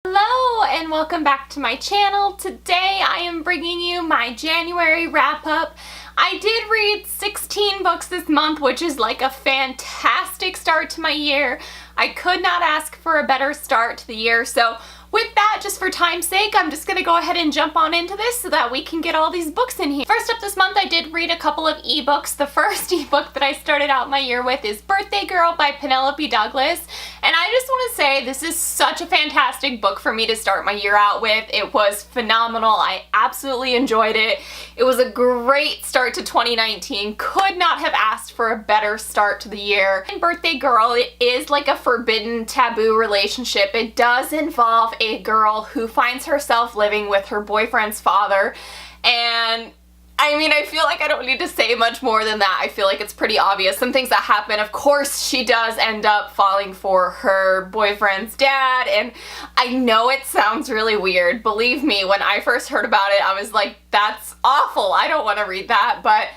Hello and welcome back to my channel. Today I am bringing you my January wrap-up. I did read 16 books this month, which is like a fantastic start to my year. I could not ask for a better start to the year, so with that, just for time's sake, I'm just gonna go ahead and jump on into this so that we can get all these books in here. First up this month, I did read a couple of ebooks. The first ebook that I started out my year with is Birthday Girl by Penelope Douglas. And I just want to say this is such a fantastic book for me to start my year out with. It was phenomenal. I absolutely enjoyed it. It was a great start to 2019. Could not have asked for a better start to the year. In Birthday Girl, it is like a forbidden, taboo relationship. It does involve a girl who finds herself living with her boyfriend's father, and I mean, I feel like I don't need to say much more than that. I feel like it's pretty obvious. Some things that happen, of course, she does end up falling for her boyfriend's dad, and I know it sounds really weird. Believe me, when I first heard about it, I was like, that's awful. I don't want to read that, but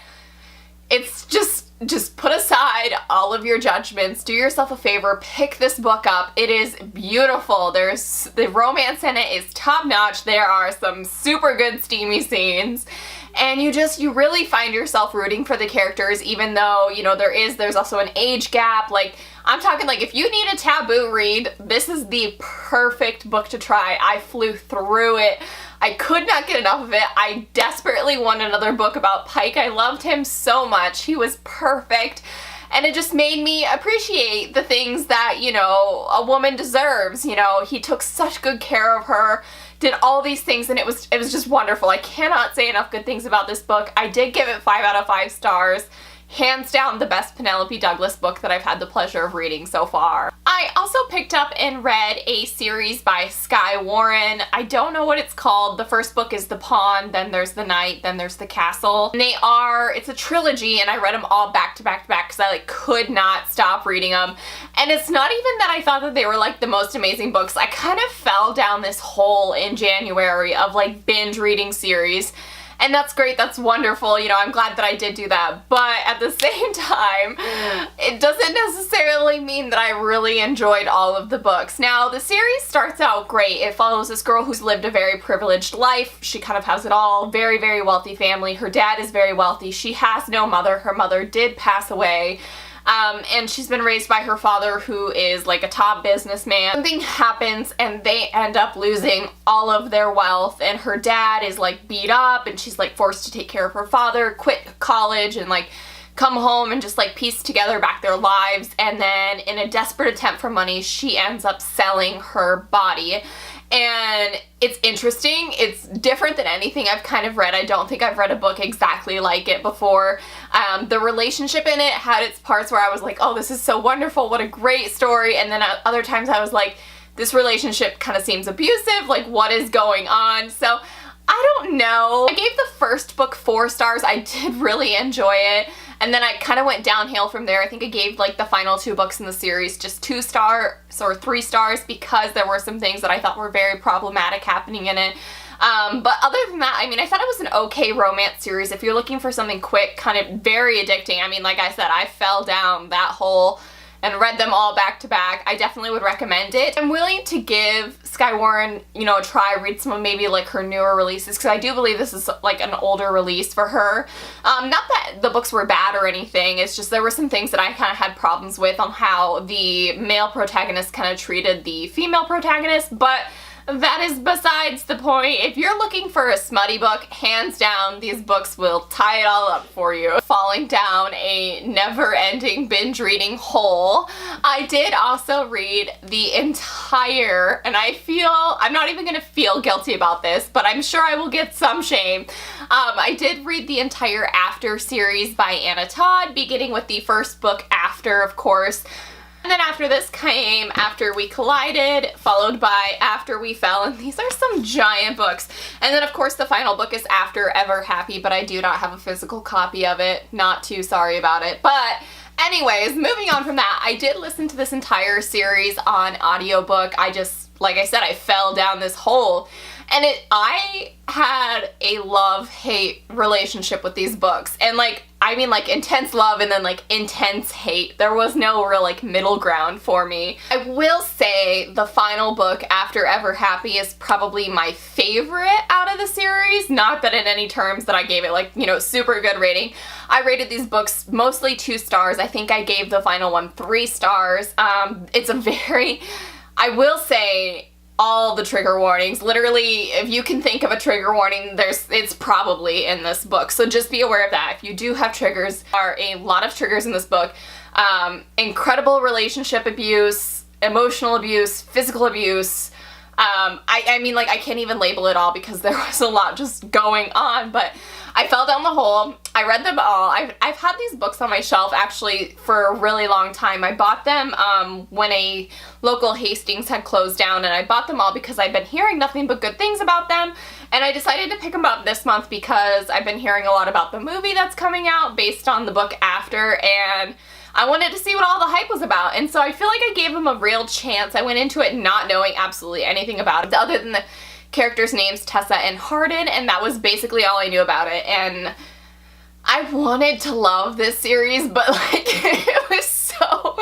it's just put aside all of your judgments. Do yourself a favor, pick this book up. It is beautiful. The romance in it is top notch. There are some super good steamy scenes. And you really find yourself rooting for the characters, even though, you know, there's also an age gap. Like, I'm talking like if you need a taboo read, this is the perfect book to try. I flew through it. I could not get enough of it. I desperately want another book about Pike. I loved him so much. He was perfect. And it just made me appreciate the things that, you know, a woman deserves. You know, he took such good care of her, did all these things, and it was just wonderful. I cannot say enough good things about this book. I did give it 5 out of 5 stars. Hands down the best Penelope Douglas book that I've had the pleasure of reading so far. I also picked up and read a series by Skye Warren. I don't know what it's called. The first book is The Pawn, then there's The Knight, then there's The Castle. And it's a trilogy, and I read them all back to back to back because I could not stop reading them. And it's not even that I thought that they were like the most amazing books. I kind of fell down this hole in January of like binge reading series. And that's great, that's wonderful, you know, I'm glad that I did do that, but at the same time, it doesn't necessarily mean that I really enjoyed all of the books. Now, the series starts out great. It follows this girl who's lived a very privileged life. She kind of has it all, very, very wealthy family. Her dad is very wealthy. She has no mother. Her mother did pass away. And she's been raised by her father, who is like a top businessman. Something happens and they end up losing all of their wealth, and her dad is like beat up, and she's like forced to take care of her father, quit college, and like come home and just like piece together back their lives. And then in a desperate attempt for money, she ends up selling her body. And it's interesting. It's different than anything I've kind of read. I don't think I've read a book exactly like it before. The relationship in it had its parts where I was like, oh, this is so wonderful, what a great story. And then other times I was like, this relationship kind of seems abusive, like what is going on? So I don't know. I gave the first book 4 stars. I did really enjoy it. And then I kind of went downhill from there. I think I gave like the final 2 books in the series just 2 stars or 3 stars because there were some things that I thought were very problematic happening in it. But other than that, I mean, I thought it was an okay romance series. If you're looking for something quick, kind of very addicting, I mean, like I said, I fell down that hole and read them all back to back. I definitely would recommend it. I'm willing to give Skye Warren, you know, a try, read some of maybe like her newer releases, because I do believe this is like an older release for her. Not that the books were bad or anything, it's just there were some things that I kind of had problems with on how the male protagonist kind of treated the female protagonist, but that is besides the point. If you're looking for a smutty book, hands down, these books will tie it all up for you. Falling down a never-ending binge reading hole, I did also read the entire, and I'm not even gonna feel guilty about this, but I'm sure I will get some shame. I did read the entire After series by Anna Todd, beginning with the first book, After, of course. And then after this came After We Collided, followed by After We Fell, and these are some giant books. And then of course the final book is After Ever Happy, but I do not have a physical copy of it. Not too sorry about it. But anyways, moving on from that, I did listen to this entire series on audiobook. I just like I said, I fell down this hole. And I had a love-hate relationship with these books. And like, I mean like intense love and then like intense hate. There was no real like middle ground for me. I will say the final book, After Ever Happy, is probably my favorite out of the series. Not that in any terms that I gave it like, you know, super good rating. I rated these books mostly 2 stars. I think I gave the final one 3 stars. It's a very, I will say, all the trigger warnings. Literally, if you can think of a trigger warning, it's probably in this book. So just be aware of that. If you do have triggers, there are a lot of triggers in this book. Incredible relationship abuse, emotional abuse, physical abuse. I mean, like, I can't even label it all because there was a lot just going on, but I fell down the hole. I read them all. I've had these books on my shelf actually for a really long time. I bought them when a local Hastings had closed down, and I bought them all because I've been hearing nothing but good things about them, and I decided to pick them up this month because I've been hearing a lot about the movie that's coming out based on the book After, and I wanted to see what all the hype was about, and so I feel like I gave them a real chance. I went into it not knowing absolutely anything about it other than the characters' names, Tessa and Hardin, and that was basically all I knew about it. And I wanted to love this series, but like it was so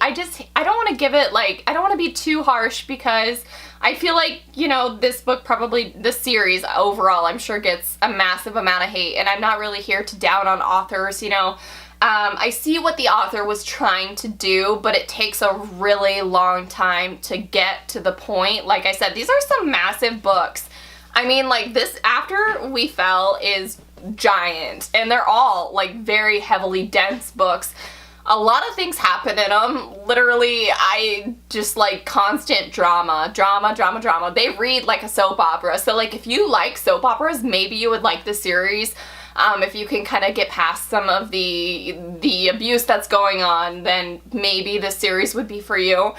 and I don't want to give it like, I don't want to be too harsh because I feel like, you know, this book probably, this series overall, I'm sure gets a massive amount of hate, and I'm not really here to down on authors, you know. I see what the author was trying to do, but it takes a really long time to get to the point. Like I said, these are some massive books. I mean, like, this After We Fell is giant, and they're all like very heavily dense books. A lot of things happen in them. Literally, I just like constant drama. They read like a soap opera. So like, if you like soap operas, maybe you would like the series. If you can kind of get past some of the abuse that's going on, then maybe this series would be for you.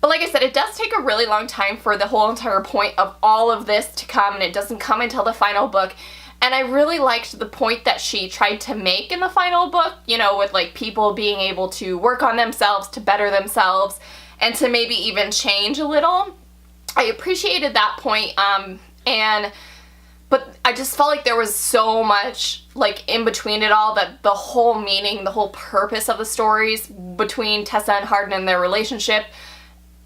But like I said, it does take a really long time for the whole entire point of all of this to come, and it doesn't come until the final book. And I really liked the point that she tried to make in the final book, you know, with like people being able to work on themselves, to better themselves, and to maybe even change a little. I appreciated that point, but I just felt like there was so much like in between it all that the whole meaning, the whole purpose of the stories between Tessa and Hardin and their relationship,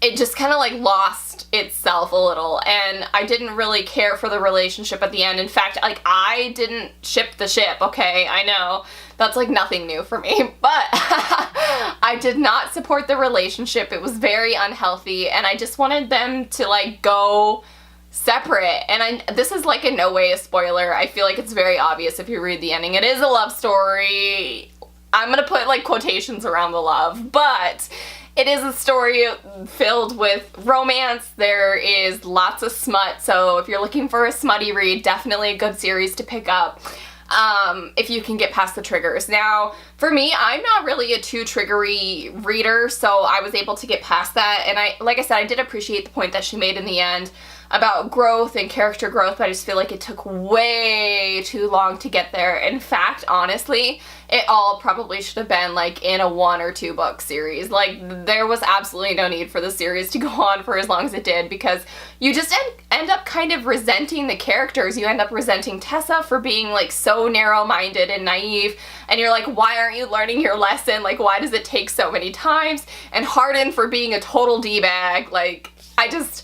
it just kind of like lost itself a little, and I didn't really care for the relationship at the end. In fact, like, I didn't ship the ship, okay? I know that's like nothing new for me, but I did not support the relationship. It was very unhealthy, and I just wanted them to like go separate. And this is like in no way a spoiler. I feel like it's very obvious if you read the ending. It is a love story. I'm gonna put like quotations around the love, but it is a story filled with romance. There is lots of smut, so if you're looking for a smutty read, definitely a good series to pick up if you can get past the triggers. Now, for me, I'm not really a too triggery reader, so I was able to get past that, and like I said, I did appreciate the point that she made in the end about growth and character growth, but I just feel like it took way too long to get there. In fact, honestly, it all probably should have been like in a 1 or 2 book series. Like, there was absolutely no need for the series to go on for as long as it did, because you just end up kind of resenting the characters. You end up resenting Tessa for being like so narrow-minded and naive, and you're like, why aren't you learning your lesson? Like, why does it take so many times? And Hardin for being a total D-bag. Like, I just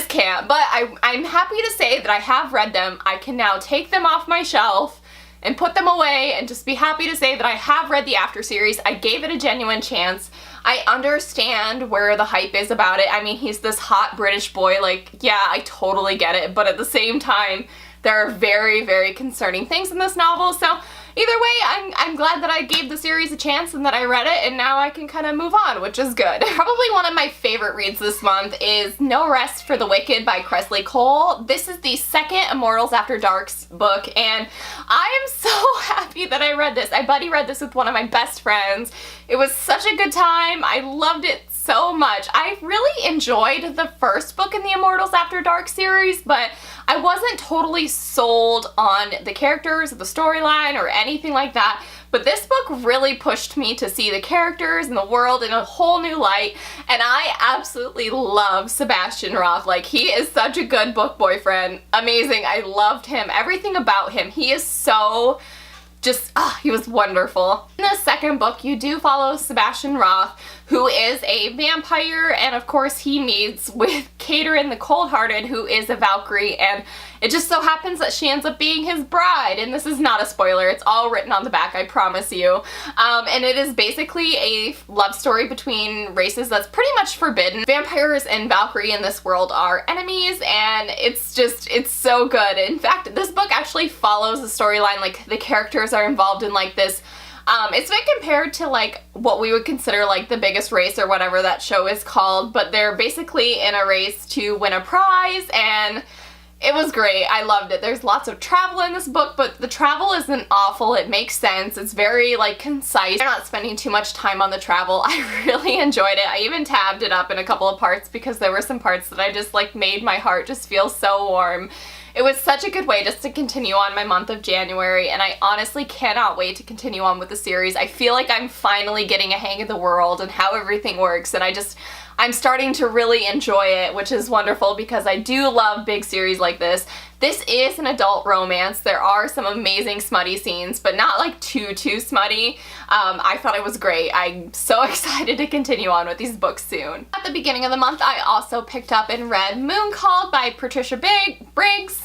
can't. But I'm happy to say that I have read them. I can now take them off my shelf and put them away and just be happy to say that I have read the After series. I gave it a genuine chance. I understand where the hype is about it. I mean, he's this hot British boy. Like, yeah, I totally get it. But at the same time, there are very, very concerning things in this novel. So either way, I'm glad that I gave the series a chance and that I read it, and now I can kind of move on, which is good. Probably one of my favorite reads this month is No Rest for the Wicked by Kresley Cole. This is the second Immortals After Dark's book, and I am so happy that I read this. I buddy read this with one of my best friends. It was such a good time. I loved it so much. I really enjoyed the first book in the Immortals After Dark series, but I wasn't totally sold on the characters, the storyline, or anything like that. But this book really pushed me to see the characters and the world in a whole new light, and I absolutely love Sebastian Roth. Like, he is such a good book boyfriend. Amazing. I loved him. Everything about him. He is so he was wonderful. In the second book, you do follow Sebastian Roth, who is a vampire, and of course he meets with Katerin the Cold-Hearted, who is a Valkyrie, and it just so happens that she ends up being his bride, and this is not a spoiler, it's all written on the back, I promise you. And it is basically a love story between races that's pretty much forbidden. Vampires and Valkyrie in this world are enemies, and it's so good. In fact, this book actually follows the storyline, like the characters are involved in like this. It's been compared to like what we would consider like The Biggest Race or whatever that show is called, but they're basically in a race to win a prize, and it was great. I loved it. There's lots of travel in this book, but the travel isn't awful. It makes sense. It's very like concise. I'm not spending too much time on the travel. I really enjoyed it. I even tabbed it up in a couple of parts because there were some parts that I just like made my heart just feel so warm. It was such a good way just to continue on my month of January, and I honestly cannot wait to continue on with the series. I feel like I'm finally getting a hang of the world and how everything works, and I'm starting to really enjoy it, which is wonderful because I do love big series like this. This is an adult romance. There are some amazing smutty scenes, but not like too smutty. I thought it was great. I'm so excited to continue on with these books soon. At the beginning of the month, I also picked up and read Moon Called by Patricia Briggs.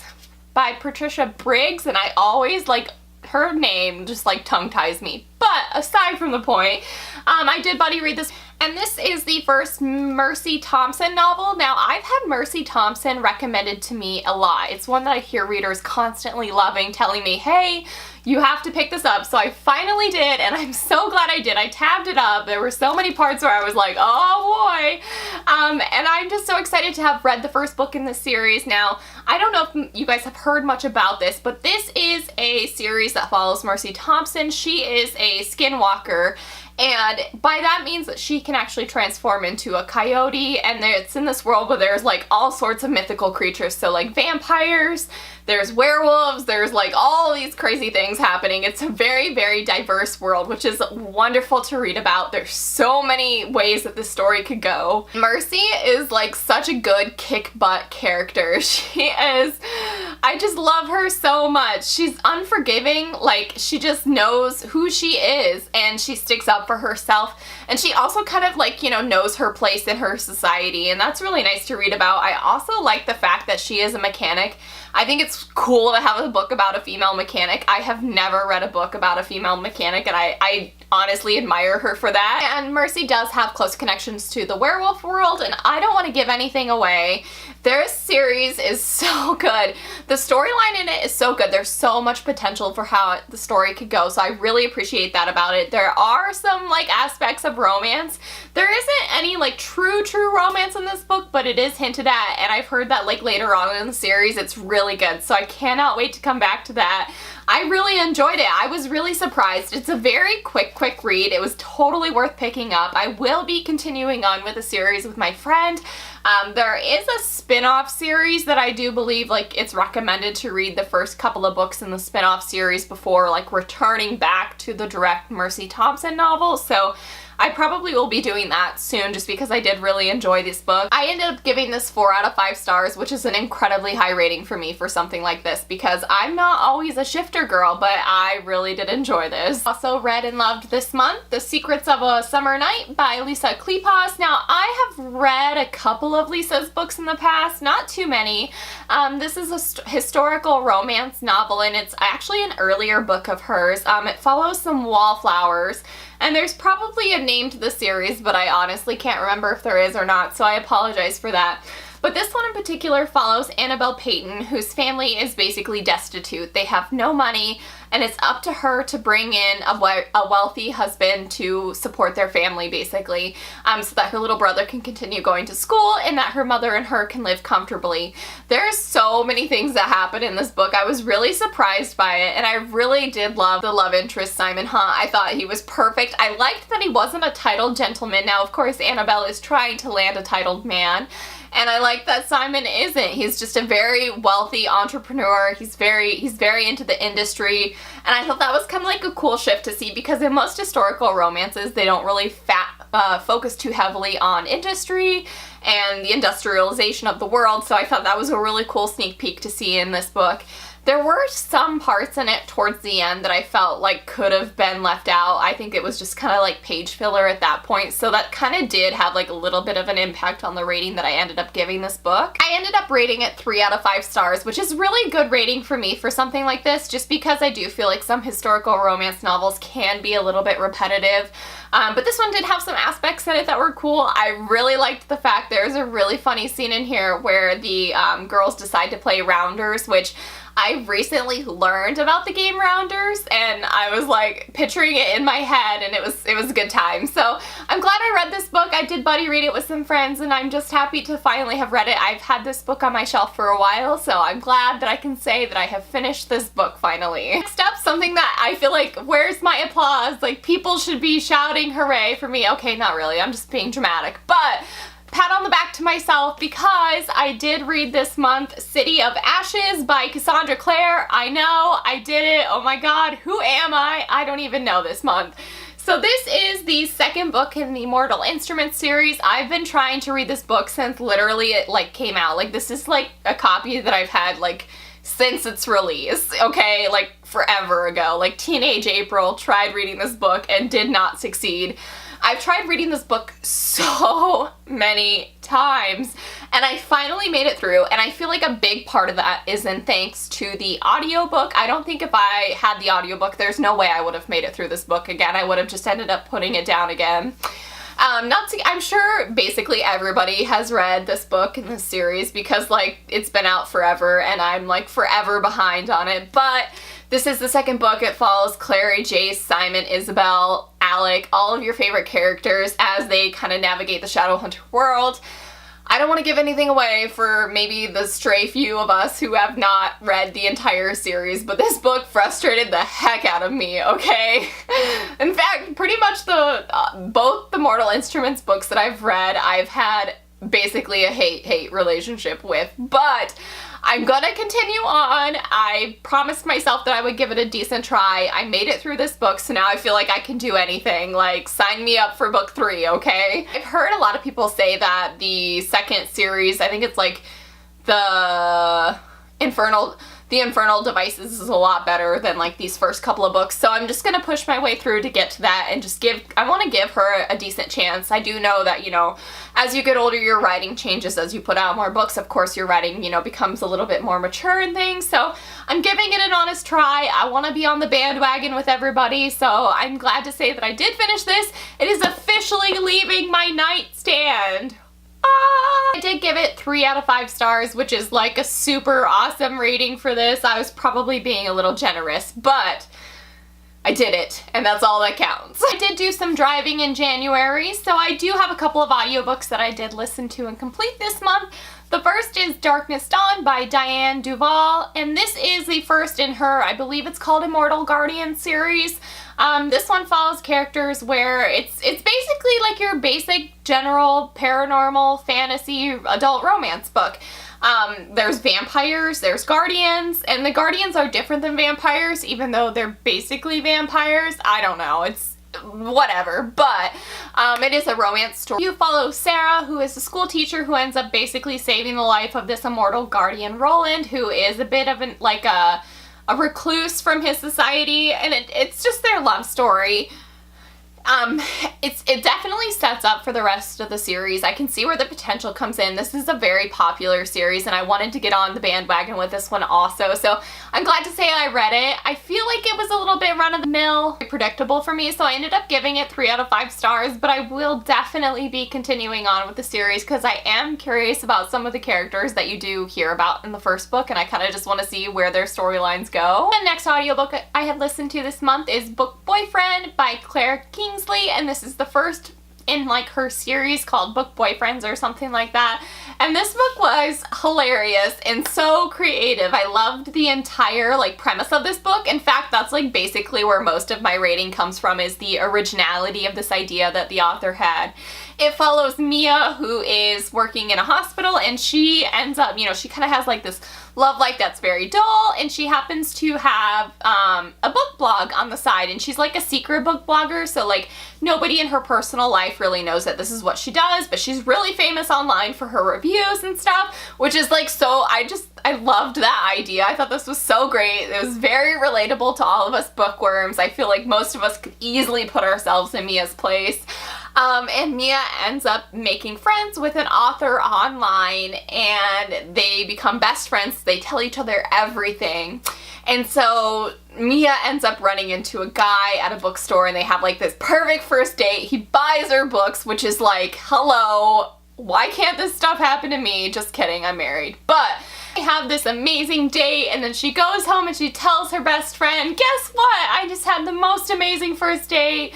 And I always like her name just like tongue ties me. But aside from the point, I did buddy read this, and this is the first Mercy Thompson novel. Now, I've had Mercy Thompson recommended to me a lot. It's one that I hear readers constantly loving, telling me, hey, you have to pick this up. So I finally did, and I'm so glad I did. I tabbed it up. There were so many parts where I was like, oh boy. And I'm just so excited to have read the first book in this series. Now, I don't know if you guys have heard much about this, but this is a series that follows Mercy Thompson. She is a skinwalker, and by that means that she can actually transform into a coyote, and it's in this world where there's like all sorts of mythical creatures, so like vampires, there's werewolves, there's like all these crazy things happening. It's a very, very diverse world, which is wonderful to read about. There's so many ways that the story could go. Mercy is like such a good kick-butt character. She is, I just love her so much. She's unforgiving, like she just knows who she is and she sticks up for herself, and she also kind of like, you know, knows her place in her society, and that's really nice to read about. I also like the fact that she is a mechanic. I think it's cool to have a book about a female mechanic. I have never read a book about a female mechanic, and I honestly admire her for that. And Mercy does have close connections to the werewolf world, and I don't want to give anything away. Their series is so good. The storyline in it is so good. There's so much potential for how the story could go, so I really appreciate that about it. There are some like aspects of romance. There isn't any like true romance in this book, but it is hinted at, and I've heard that like later on in the series it's really good, so I cannot wait to come back to that. I really enjoyed it. I was really surprised. It's a very quick read. It was totally worth picking up. I will be continuing on with the series with my friend. There is a spin-off series that I do believe like it's recommended to read the first couple of books in the spin-off series before like returning back to the direct Mercy Thompson novel, so I probably will be doing that soon just because I did really enjoy this book. I ended up giving this 4 out of 5 stars, which is an incredibly high rating for me for something like this because I'm not always a shifter girl, but I really did enjoy this. Also read and loved this month The Secrets of a Summer Night by Lisa Kleypas. Now, I have read a couple of Lisa's books in the past, not too many. This is a historical romance novel, and it's actually an earlier book of hers. It follows some wallflowers, and there's probably a name to the series, but I honestly can't remember if there is or not, so I apologize for that. But this one in particular follows Annabelle Payton, whose family is basically destitute. They have no money, and it's up to her to bring in a wealthy husband to support their family, basically, so that her little brother can continue going to school and that her mother and her can live comfortably. There's so many things that happen in this book. I was really surprised by it, and I really did love the love interest, Simon Hunt. I thought he was perfect. I liked that he wasn't a titled gentleman. Now, of course, Annabelle is trying to land a titled man, And I like that Simon isn't. He's just a very wealthy entrepreneur. He's very into the industry. And I thought that was kind of like a cool shift to see, because in most historical romances, they don't really focus too heavily on industry and the industrialization of the world. So I thought that was a really cool sneak peek to see in this book. There were some parts in it towards the end that I felt like could have been left out. I think it was just kind of like page filler at that point, so that kind of did have like a little bit of an impact on the rating that I ended up giving this book. I ended up rating it 3 out of 5 stars, which is really good rating for me for something like this, just because I do feel like some historical romance novels can be a little bit repetitive. But this one did have some aspects in it that were cool. I really liked the fact there's a really funny scene in here where the girls decide to play rounders, which I recently learned about the game Rounders, and I was like picturing it in my head, and it was a good time. So I'm glad I read this book. I did buddy read it with some friends, and I'm just happy to finally have read it. I've had this book on my shelf for a while, so I'm glad that I can say that I have finished this book finally. Next up, something that I feel like, where's my applause? Like, people should be shouting hooray for me. Okay, not really, I'm just being dramatic, but pat on the back to myself, because I did read this month City of Ashes by Cassandra Clare. I know, I did it. Oh my god, who am I? I don't even know this month. So this is the second book in the Mortal Instruments series. I've been trying to read this book since literally it like came out. Like, this is like a copy that I've had like since its release, okay? Like forever ago. Like teenage April tried reading this book and did not succeed. I've tried reading this book so many times, and I finally made it through, and I feel like a big part of that is in thanks to the audiobook. I don't think if I had the audiobook, there's no way I would have made it through this book again. I would have just ended up putting it down again. I'm sure basically everybody has read this book in this series, because like it's been out forever and I'm like forever behind on it, but this is the second book. It follows Clary, Jace, Simon, Isabel, Alec, all of your favorite characters as they kind of navigate the Shadowhunter world. I don't want to give anything away for maybe the stray few of us who have not read the entire series, but this book frustrated the heck out of me, okay? In fact, pretty much both the Mortal Instruments books that I've read, I've had basically a hate-hate relationship with, but I'm gonna continue on. I promised myself that I would give it a decent try. I made it through this book, so now I feel like I can do anything. Like, sign me up for book 3, okay? I've heard a lot of people say that the second series, I think it's like the Infernal Devices, is a lot better than like these first couple of books, so I'm just gonna push my way through to get to that and just I want to give her a decent chance. I do know that, you know, as you get older, your writing changes as you put out more books. Of course, your writing, you know, becomes a little bit more mature and things, so I'm giving it an honest try. I want to be on the bandwagon with everybody, so I'm glad to say that I did finish this. It is officially leaving my nightstand. I did give it 3 out of 5 stars, which is like a super awesome rating for this. I was probably being a little generous, but I did it, and that's all that counts. I did do some driving in January, so I do have a couple of audiobooks that I did listen to and complete this month. The first is Darkness Dawn by Diane Duvall, and this is the first in her, I believe it's called Immortal Guardian series. This one follows characters where it's basically like your basic general paranormal fantasy adult romance book. There's vampires, there's guardians, and the guardians are different than vampires, even though they're basically vampires. I don't know, it's whatever, but it is a romance story. You follow Sarah, who is a school teacher who ends up basically saving the life of this immortal guardian, Roland, who is a bit of a recluse from his society, and it's just their love story. It definitely sets up for the rest of the series. I can see where the potential comes in. This is a very popular series, and I wanted to get on the bandwagon with this one also, so I'm glad to say I read it. I feel like it was a little bit run-of-the-mill, predictable for me, so I ended up giving it 3 out of 5 stars, but I will definitely be continuing on with the series because I am curious about some of the characters that you do hear about in the first book, and I kind of just want to see where their storylines go. The next audiobook I have listened to this month is Book Boyfriend by Claire Kingsley, and this is the first in like her series called Book Boyfriends or something like that, and this book was hilarious and so creative. I loved the entire like premise of this book. In fact, that's like basically where most of my rating comes from, is the originality of this idea that the author had. It follows Mia, who is working in a hospital, and she ends up, you know, she kind of has like this love life that's very dull, and she happens to have a book blog on the side, and she's like a secret book blogger, so like nobody in her personal life really knows that this is what she does, but she's really famous online for her reviews and stuff, which is like so, I loved that idea. I thought this was so great. It was very relatable to all of us bookworms. I feel like most of us could easily put ourselves in Mia's place. And Mia ends up making friends with an author online, and they become best friends. They tell each other everything. And so Mia ends up running into a guy at a bookstore, and they have like this perfect first date. He buys her books, which is like, hello, why can't this stuff happen to me? Just kidding, I'm married. But they have this amazing date, and then she goes home and she tells her best friend, guess what? I just had the most amazing first date.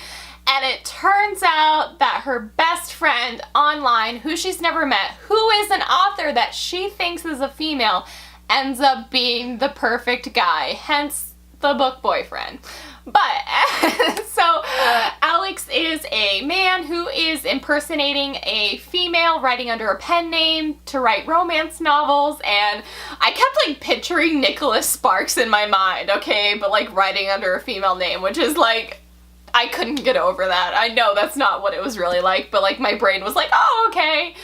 And it turns out that her best friend online, who she's never met, who is an author that she thinks is a female, ends up being the perfect guy, hence the book boyfriend. But, so Alex is a man who is impersonating a female, writing under a pen name to write romance novels, and I kept like picturing Nicholas Sparks in my mind, okay, but like writing under a female name, which is like, I couldn't get over that. I know that's not what it was really like, but like my brain was like, oh, okay.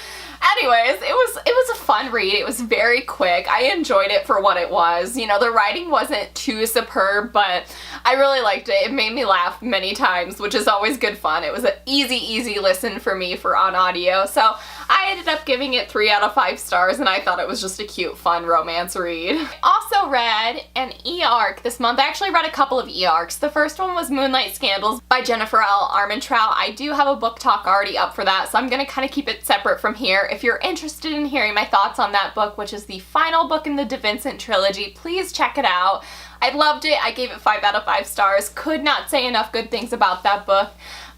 Anyways, it was a fun read. It was very quick. I enjoyed it for what it was. You know, the writing wasn't too superb, but I really liked it. It made me laugh many times, which is always good fun. It was an easy listen for me for on audio. So I ended up giving it 3 out of 5 stars, and I thought it was just a cute, fun romance read. I also read an e-arc this month. I actually read a couple of e-arcs. The first one was Moonlight Scandals by Jennifer L. Armentrout. I do have a book talk already up for that, so I'm going to kind of keep it separate from here. If you're interested in hearing my thoughts on that book, which is the final book in the DaVincent trilogy, please check it out. I loved it. I gave it 5 out of 5 stars. Could not say enough good things about that book.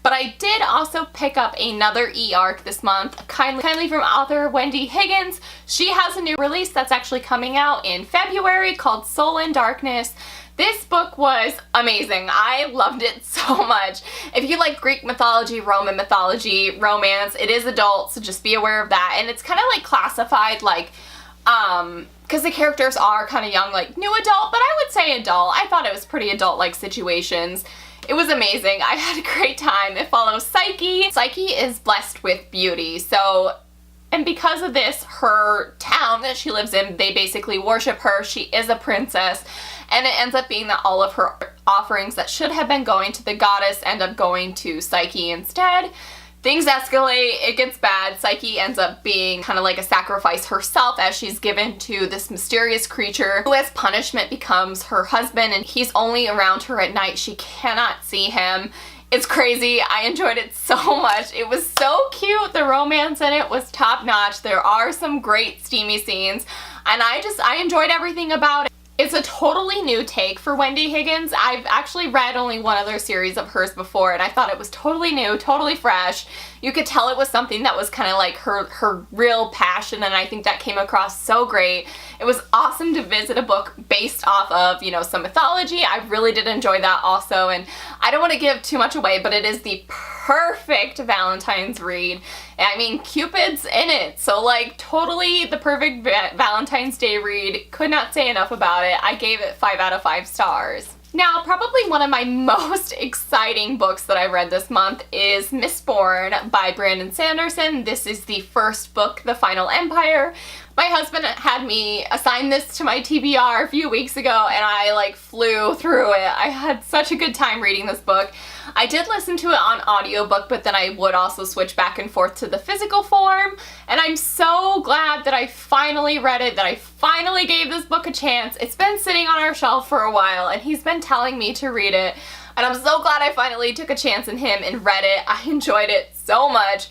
But I did also pick up another e-arc this month, kindly from author Wendy Higgins. She has a new release that's actually coming out in February called Soul in Darkness. This book was amazing. I loved it so much. If you like Greek mythology, Roman mythology, romance, it is adult, so just be aware of that. And it's kind of like classified like, because the characters are kind of young, like new adult, but I would say adult. I thought it was pretty adult-like situations. It was amazing. I had a great time. It follows Psyche. Psyche is blessed with beauty, so, and because of this, her town that she lives in, they basically worship her. She is a princess, and it ends up being that all of her offerings that should have been going to the goddess end up going to Psyche instead. Things escalate, it gets bad. Psyche ends up being kind of like a sacrifice herself as she's given to this mysterious creature who as punishment becomes her husband, and he's only around her at night. She cannot see him. It's crazy. I enjoyed it so much. It was so cute. The romance in it was top notch. There are some great steamy scenes, and I enjoyed everything about it. It's a totally new take for Wendy Higgins. I've actually read only one other series of hers before, and I thought it was totally new, totally fresh. You could tell it was something that was kind of like her real passion, and I think that came across so great. It was awesome to visit a book based off of, you know, some mythology. I really did enjoy that also, and I don't want to give too much away, but it is the perfect Valentine's read. I mean, Cupid's in it, so like totally the perfect Valentine's Day read. Could not say enough about it. I gave it 5 out of 5 stars. Now, probably one of my most exciting books that I read this month is Mistborn by Brandon Sanderson. This is the first book, The Final Empire. My husband had me assign this to my TBR a few weeks ago, and I like flew through it. I had such a good time reading this book. I did listen to it on audiobook, but then I would also switch back and forth to the physical form, and I'm so glad that I finally read it, that I finally gave this book a chance. It's been sitting on our shelf for a while, and he's been telling me to read it, and I'm so glad I finally took a chance in him and read it. I enjoyed it so much.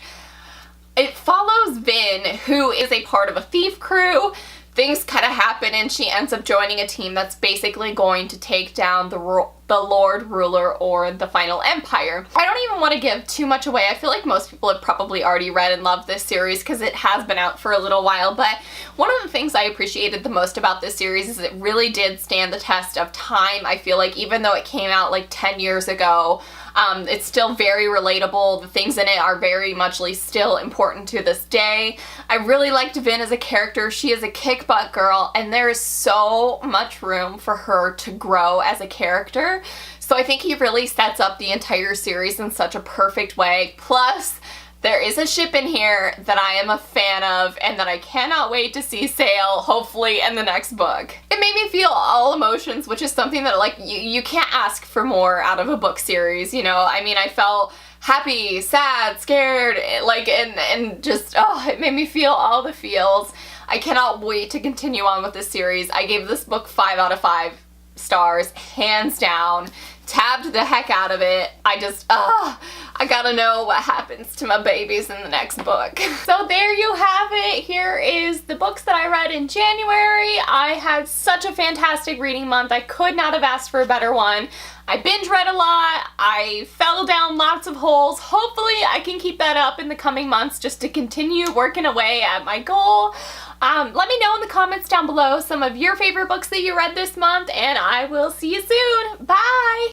It follows Vin, who is a part of a thief crew. Things kind of happen, and she ends up joining a team that's basically going to take down the Lord Ruler, or the Final Empire. I don't even want to give too much away. I feel like most people have probably already read and loved this series because it has been out for a little while, but one of the things I appreciated the most about this series is it really did stand the test of time. I feel like even though it came out like 10 years ago, It's still very relatable. The things in it are very muchly still important to this day. I really liked Vin as a character. She is a kick-butt girl, and there is so much room for her to grow as a character. So I think he really sets up the entire series in such a perfect way. Plus, there is a ship in here that I am a fan of and that I cannot wait to see sail, hopefully, in the next book. It made me feel all emotions, which is something that, like, you can't ask for more out of a book series, you know? I mean, I felt happy, sad, scared, like, and just, oh, it made me feel all the feels. I cannot wait to continue on with this series. I gave this book 5 out of 5 stars, hands down. Tabbed the heck out of it. I just, I gotta know what happens to my babies in the next book. So there you have it. Here is the books that I read in January. I had such a fantastic reading month. I could not have asked for a better one. I binge read a lot. I fell down lots of holes. Hopefully I can keep that up in the coming months just to continue working away at my goal. Let me know in the comments down below some of your favorite books that you read this month, and I will see you soon. Bye!